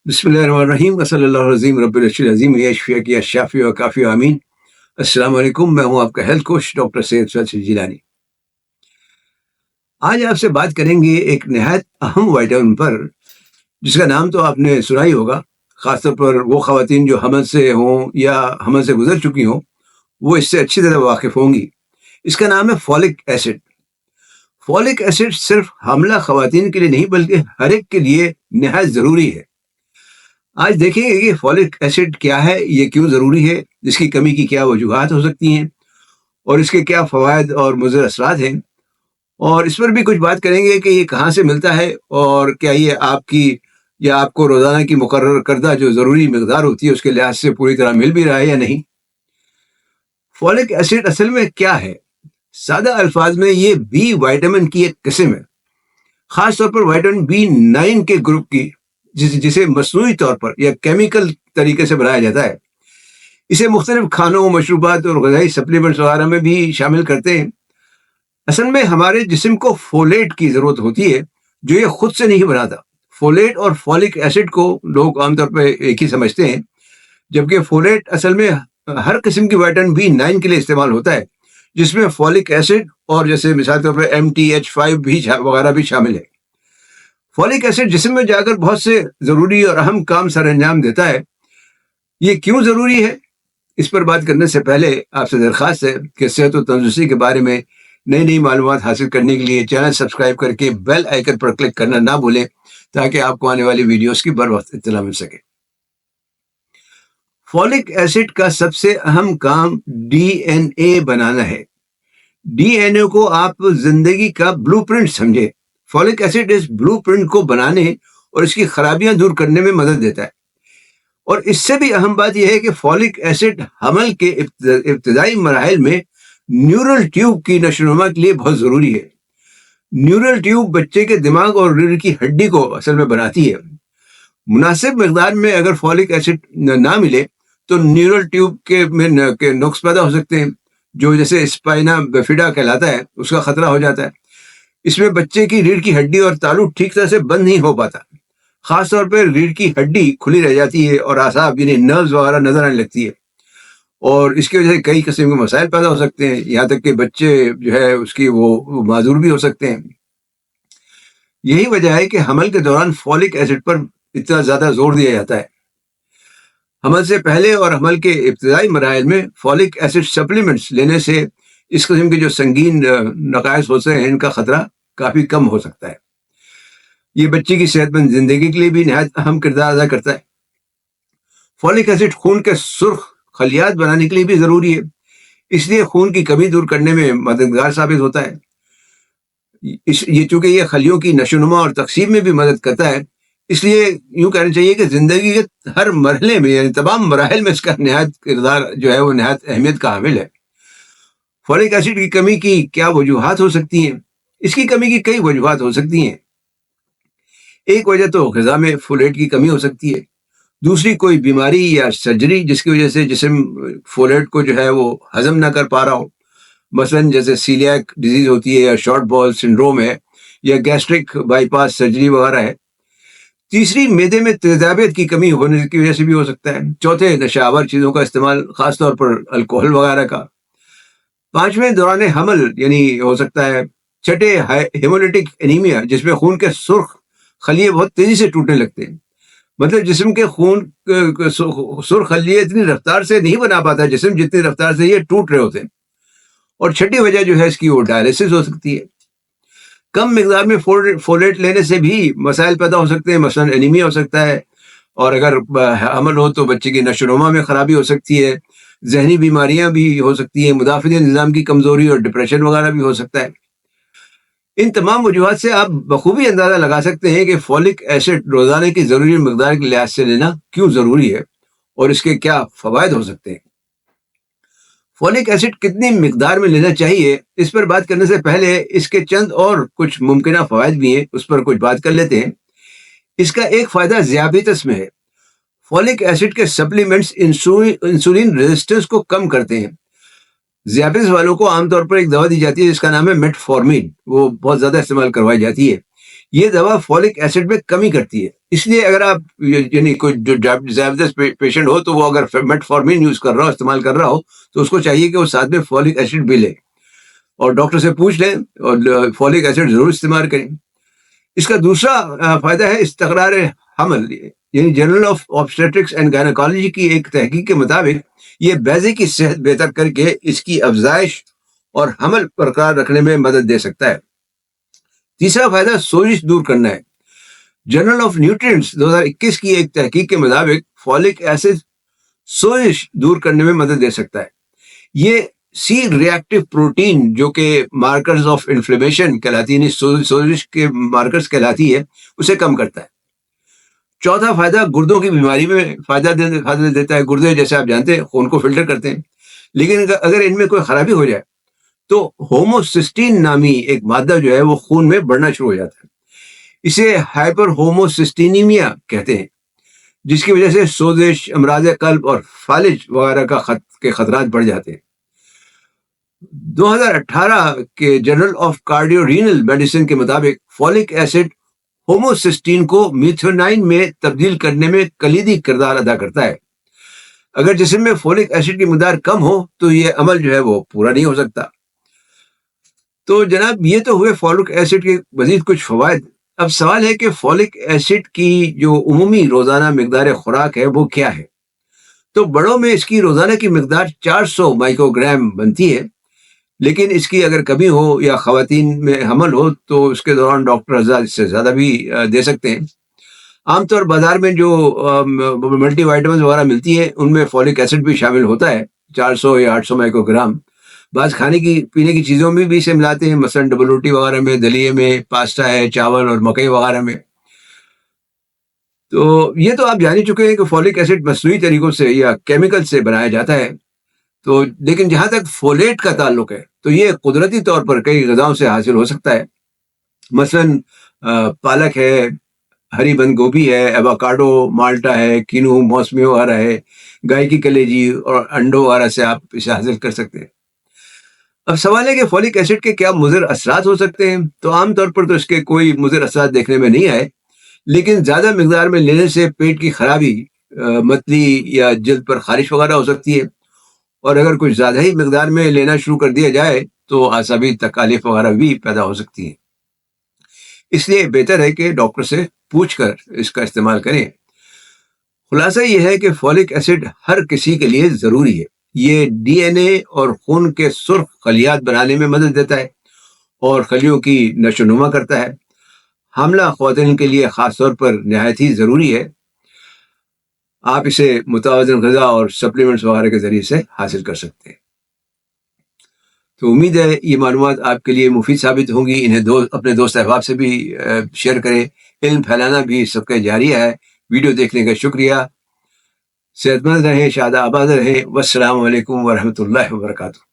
بسم اللہ الرحمن الرحیم صلی اللہ عظیم رب العرش العظیم یا شفیع یا شافی و کافی آمین۔ السلام علیکم، میں ہوں آپ کا ہیلتھ کوچ ڈاکٹر سید فیصل جیلانی۔ آج آپ سے بات کریں گے ایک نہایت اہم وائٹامن پر، جس کا نام تو آپ نے سنا ہی ہوگا، خاص طور پر وہ خواتین جو حمل سے ہوں یا حمل سے گزر چکی ہوں وہ اس سے اچھی طرح واقف ہوں گی۔ اس کا نام ہے فولک ایسڈ۔ فولک ایسڈ صرف حاملہ خواتین کے لیے نہیں بلکہ ہر ایک کے لیے نہایت ضروری ہے۔ آج دیکھیں گے کہ فولک ایسڈ کیا ہے، یہ کیوں ضروری ہے، اس کی کمی کی کیا وجوہات ہو سکتی ہیں اور اس کے کیا فوائد اور مضر اثرات ہیں، اور اس پر بھی کچھ بات کریں گے کہ یہ کہاں سے ملتا ہے اور کیا یہ آپ کی یا آپ کو روزانہ کی مقرر کردہ جو ضروری مقدار ہوتی ہے اس کے لحاظ سے پوری طرح مل بھی رہا ہے یا نہیں۔ فولک ایسڈ اصل میں کیا ہے؟ سادہ الفاظ میں یہ بی وائٹامن کی ایک قسم ہے، خاص طور پر وائٹامن B9 کے گروپ کی، جسے مصنوعی طور پر یا کیمیکل طریقے سے بنایا جاتا ہے۔ اسے مختلف کھانوں، مشروبات اور غذائی سپلیمنٹس وغیرہ میں بھی شامل کرتے ہیں۔ اصل میں ہمارے جسم کو فولیٹ کی ضرورت ہوتی ہے جو یہ خود سے نہیں بناتا۔ فولیٹ اور فولک ایسڈ کو لوگ عام طور پہ ایک ہی سمجھتے ہیں، جبکہ فولیٹ اصل میں ہر قسم کی وائٹامن B9 کے لیے استعمال ہوتا ہے، جس میں فولک ایسڈ اور جیسے مثال طور پر MTH5 بھی وغیرہ بھی شامل ہے۔ فولک ایسڈ جسم میں جا کر بہت سے ضروری اور اہم کام سر انجام دیتا ہے۔ یہ کیوں ضروری ہے، اس پر بات کرنے سے پہلے آپ سے درخواست ہے کہ صحت و تندرستی کے بارے میں نئی معلومات حاصل کرنے کے لیے چینل سبسکرائب کر کے بیل آئیکن پر کلک کرنا نہ بھولیں، تاکہ آپ کو آنے والی ویڈیوز کی بر وقت اطلاع مل سکے۔ فولک ایسڈ کا سب سے اہم کام DNA بنانا ہے۔ DNA کو آپ زندگی کا بلو پرنٹ سمجھے۔ فولک ایسڈ اس بلو پرنٹ کو بنانے اور اس کی خرابیاں دور کرنے میں مدد دیتا ہے۔ اور اس سے بھی اہم بات یہ ہے کہ فولک ایسڈ حمل کے ابتدائی مراحل میں نیورل ٹیوب کی نشوونما کے لیے بہت ضروری ہے۔ نیورل ٹیوب بچے کے دماغ اور ریڑھ کی ہڈی کو اصل میں بناتی ہے۔ مناسب مقدار میں اگر فولک ایسڈ نہ ملے تو نیورل ٹیوب کے نقص پیدا ہو سکتے ہیں، جو جیسے اسپائنا بیفیڈا کہلاتا ہے، اس کا خطرہ ہو جاتا ہے۔ اس میں بچے کی ریڑھ کی ہڈی اور تالو ٹھیک طرح سے بند نہیں ہو پاتا، خاص طور پہ ریڑھ کی ہڈی کھلی رہ جاتی ہے اور اعصاب یعنی نروز وغیرہ نظر آنے لگتی ہے، اور اس کی وجہ سے کئی قسم کے مسائل پیدا ہو سکتے ہیں، یہاں تک کہ بچے جو ہے اس کی وہ معذور بھی ہو سکتے ہیں۔ یہی وجہ ہے کہ حمل کے دوران فولک ایسڈ پر اتنا زیادہ زور دیا جاتا ہے۔ حمل سے پہلے اور حمل کے ابتدائی مراحل میں فولک ایسڈ سپلیمنٹس لینے سے اس قسم کے جو سنگین نقائص ہوتے ہیں ان کا خطرہ کافی کم ہو سکتا ہے۔ یہ بچے کی صحت مند زندگی کے لیے بھی نہایت اہم کردار ادا کرتا ہے۔ فولک ایسڈ خون کے سرخ خلیات بنانے کے لیے بھی ضروری ہے، اس لیے خون کی کمی دور کرنے میں مددگار ثابت ہوتا ہے۔ یہ چونکہ یہ خلیوں کی نشوونما اور تقسیم میں بھی مدد کرتا ہے، اس لیے یوں کہنا چاہیے کہ زندگی کے ہر مرحلے میں یعنی تمام مراحل میں اس کا نہایت کردار جو ہے وہ نہایت اہمیت کا حامل ہے۔ فولک ایسڈ کی کمی کی کیا وجوہات ہو سکتی ہیں؟ اس کی کمی کی کئی وجوہات ہو سکتی ہیں۔ ایک وجہ تو غذا میں فولیٹ کی کمی ہو سکتی ہے، دوسری کوئی بیماری یا سرجری جس کی وجہ سے جسم فولیٹ کو جو ہے وہ ہضم نہ کر پا رہا ہو، مثلاً جیسے سیلیاک ڈیزیز ہوتی ہے یا شارٹ بال سنڈروم ہے یا گیسٹرک بائی پاس سرجری وغیرہ ہے۔ تیسری میدے میں تیزابیت کی کمی ہونے کی وجہ سے بھی ہو سکتا ہے۔ چوتھے نشہ آور چیزوں کا استعمال، خاص طور پر الکوہل وغیرہ کا۔ پانچویں دوران حمل یعنی ہو سکتا ہے۔ چھٹے ہیمولیٹک انیمیا، جس میں خون کے سرخ خلیے بہت تیزی سے ٹوٹنے لگتے ہیں، مطلب جسم کے خون سرخ خلیے اتنی رفتار سے نہیں بنا پاتا جسم جتنی رفتار سے یہ ٹوٹ رہے ہوتے ہیں۔ اور چھٹی وجہ جو ہے اس کی وہ ڈائلسس ہو سکتی ہے۔ کم مقدار میں فولیٹ لینے سے بھی مسائل پیدا ہو سکتے ہیں، مثلاً انیمیا ہو سکتا ہے، اور اگر حمل ہو تو بچے کی نشوونما میں خرابی ہو سکتی ہے، ذہنی بیماریاں بھی ہو سکتی ہیں، مدافعتی نظام کی کمزوری اور ڈپریشن وغیرہ بھی ہو سکتا ہے۔ ان تمام وجوہات سے آپ بخوبی اندازہ لگا سکتے ہیں کہ فولک ایسڈ روزانہ کی ضروری مقدار کے لحاظ سے لینا کیوں ضروری ہے اور اس کے کیا فوائد ہو سکتے ہیں۔ فولک ایسڈ کتنی مقدار میں لینا چاہیے، اس پر بات کرنے سے پہلے اس کے چند اور کچھ ممکنہ فوائد بھی ہیں، اس پر کچھ بات کر لیتے ہیں۔ اس کا ایک فائدہ ذیابیطس میں ہے۔ فولک ایسڈ کے سپلیمنٹس انسولین ریزسٹنس کو کم کرتے ہیں۔ ذیابیطس والوں کو عام طور پر ایک دوا دی جاتی ہے جس کا نام ہے میٹفورمین، وہ بہت زیادہ استعمال کروائی جاتی ہے۔ یہ دوا فولک ایسڈ میں کمی کرتی ہے. اس لیے اگر آپ یعنی کوئی جو ذیابیطس پیشنٹ ہو تو وہ اگر میٹفارمین یوز کر رہا ہو، استعمال کر رہا ہو، تو اس کو چاہیے کہ وہ ساتھ میں فولک ایسڈ بھی لے اور ڈاکٹر سے پوچھ لیں اور فولک ایسڈ ضرور استعمال کریں. اس کا دوسرا فائدہ ہے استقرار حمل. یعنی جرنل آف آبسٹیٹرکس اینڈ گائنیکالوجی کی ایک تحقیق کے مطابق یہ بیضے کی صحت بہتر کر کے اس کی افزائش اور حمل برقرار رکھنے میں مدد دے سکتا ہے. تیسرا فائدہ سوزش دور کرنا ہے. جرنل آف نیوٹرینٹس 2021 کی ایک تحقیق کے مطابق فولک ایسڈ سوزش دور کرنے میں مدد دے سکتا ہے. یہ سی ریئیکٹیو پروٹین جو کہ مارکرز آف انفلیمیشن کہلاتی ہے، سوزش کے مارکرز کہلاتی ہے، اسے کم کرتا ہے. چوتھا فائدہ گردوں کی بیماری میں فائدہ دیتا ہے. گردے جیسے آپ جانتے ہیں خون کو فلٹر کرتے ہیں، لیکن اگر ان میں کوئی خرابی ہو جائے تو ہوموسسٹین نامی ایک مادہ جو ہے وہ خون میں بڑھنا شروع ہو جاتا ہے. اسے ہائپر ہوموسسٹینیمیا کہتے ہیں، جس کی وجہ سے سوزش، امراض قلب اور فالج وغیرہ کے خطرات بڑھ جاتے ہیں. 2018 کے journal of cardio renal medicine کے مطابق فولک ایسڈ ہوموسسٹین کو میتھیونائن میں تبدیل کرنے میں کلیدی کردار ادا کرتا ہے. اگر جسم میں فولک ایسڈ کی مقدار کم ہو تو یہ عمل جو ہے وہ پورا نہیں ہو سکتا. تو جناب یہ تو ہوئے فولک ایسڈ کے مزید کچھ فوائد. اب سوال ہے کہ فولک ایسڈ کی جو عمومی روزانہ مقدار خوراک ہے وہ کیا ہے؟ تو بڑوں میں اس کی روزانہ کی مقدار 400 مائکرو گرام بنتی ہے، لیکن اس کی اگر کمی ہو یا خواتین میں حمل ہو تو اس کے دوران ڈاکٹر حضرات اس سے زیادہ بھی دے سکتے ہیں. عام طور بازار میں جو ملٹی وائٹامنز وغیرہ ملتی ہے ان میں فولک ایسڈ بھی شامل ہوتا ہے، 400 یا 800 مائکرو گرام. بعض کھانے کی پینے کی چیزوں میں بھی اسے ملاتے ہیں، مثلا ڈبل روٹی وغیرہ میں، دلیے میں، پاستا ہے، چاول اور مکئی وغیرہ میں. تو یہ تو آپ جان ہی چکے ہیں کہ فولک ایسڈ مصنوعی طریقوں سے یا کیمیکل سے بنایا جاتا ہے. تو لیکن جہاں تک فولیٹ کا تعلق ہے تو یہ قدرتی طور پر کئی غذاؤں سے حاصل ہو سکتا ہے. مثلا پالک ہے، ہری بند گوبھی ہے، ایووکاڈو، مالٹا ہے، کینو، موسمی وغیرہ ہے، گائے کی کلیجی اور انڈوں وغیرہ سے آپ اسے حاصل کر سکتے ہیں. اب سوال ہے کہ فولک ایسڈ کے کیا مضر اثرات ہو سکتے ہیں؟ تو عام طور پر تو اس کے کوئی مضر اثرات دیکھنے میں نہیں آئے، لیکن زیادہ مقدار میں لینے سے پیٹ کی خرابی، متلی یا جلد پر خارش وغیرہ ہو سکتی ہے. اور اگر کچھ زیادہ ہی مقدار میں لینا شروع کر دیا جائے تو اعصابی تکالیف وغیرہ بھی پیدا ہو سکتی ہیں. اس لیے بہتر ہے کہ ڈاکٹر سے پوچھ کر اس کا استعمال کریں. خلاصہ یہ ہے کہ فولک ایسڈ ہر کسی کے لیے ضروری ہے. یہ ڈی این اے اور خون کے سرخ خلیات بنانے میں مدد دیتا ہے اور خلیوں کی نشو و نما کرتا ہے. حاملہ خواتین کے لیے خاص طور پر نہایت ہی ضروری ہے. آپ اسے متوازن غذا اور سپلیمنٹس وغیرہ کے ذریعے سے حاصل کر سکتے ہیں. تو امید ہے یہ معلومات آپ کے لیے مفید ثابت ہوں گی. انہیں اپنے دوست احباب سے بھی شیئر کریں. علم پھیلانا بھی سب کا جاریہ ہے. ویڈیو دیکھنے کا شکریہ. صحت مند رہیں، شاد آباد رہیں. والسلام علیکم ورحمۃ اللہ وبرکاتہ.